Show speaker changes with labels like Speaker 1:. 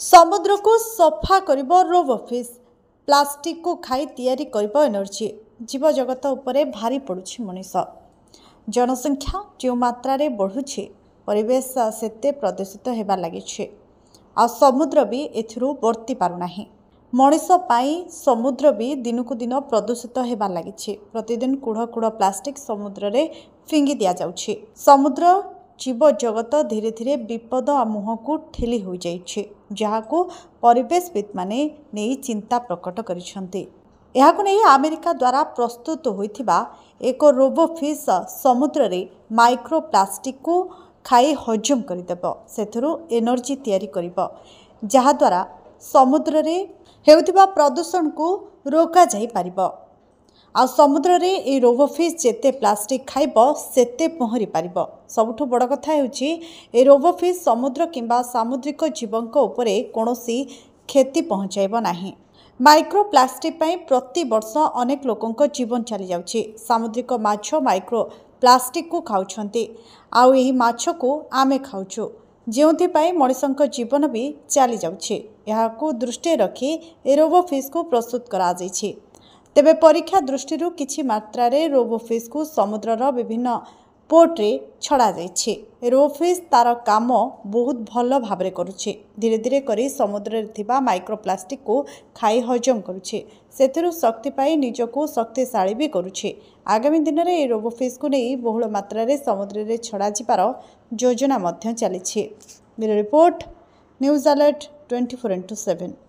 Speaker 1: समुद्र को सफा करिबो रोबोफिश प्लास्टिक को खाई तैयारी करिबो एनर्जी जीव जगत उपरे भारी पड़ुछि मनीष जनसंख्या जो मात्रा रे बढ़ुछि परिवेश सेते प्रदूषित हेबा लागिछि आ समुद्र भी एथिरु वर्ती पारु नाही मनीष पाई समुद्र भी दिनकु दिन प्रदूषित हेबा लागिछि प्रतिदिन कुढ़ कुढ़ प्लास्टिक समुद्र रे फिंगी दिया जाउछि समुद्र जीव जगत धीरे धीरे विपद मुह को ठेली हो जाइछि जहाको परिवेशविद माने नहीं चिंता प्रकट करिसंती एहाको नहीं अमेरिका द्वारा प्रस्तुत होइथिबा एक रोबोफिश समुद्र रे माइक्रोप्लास्टिक को खाई हजम करदेब सेथुरु एनर्जी तैयारी करिब जहा द्वारा समुद्र रे हेउथिबा प्रदूषण को रोका जाई पारिबो आ समुद्र रे ए रोबोफिश जेते प्लास्टिक खाइब सेते पहरी पारिब सबुठु बड़ कथा हेउची ए रोबोफिश समुद्र किंबा सामुद्रिक जीवंक उपरे कोनोसी क्षति पहुंचाइब नाही माइक्रोप्लास्टिक पई प्रति वर्ष अनेक लोकंक जीवन चली जाउची सामुद्रिक माछ माइक्रोप्लास्टिक को खाउछंती आउ एही माछ को आमे खाउछु जेउथि पई मनुष्यंक जीवन भी चली जाउची एहाकू दृष्टि रखी ए रोबोफिश को प्रस्तुत करा जाइछि तेबे परीक्षा दृष्टि किछि मात्रा रे रोबोफिश को समुद्रर विभिन्न पोर्ट रे छड़ा जाइछि रोबोफिश तार काम बहुत भल भाबरे करूछि धीरे धीरे करी समुद्र रे थिबा माइक्रोप्लास्टिक को खाई हजम करूछि सेथिरु शक्ति पाई निजको शक्तिशाली भी करूछि आगामी दिन रे ए रोबोफिश को नै बहुल मात्रा रे समुद्र रे छड़ा जिबार योजना मध्य चलिछि bureau report news alert 24x7।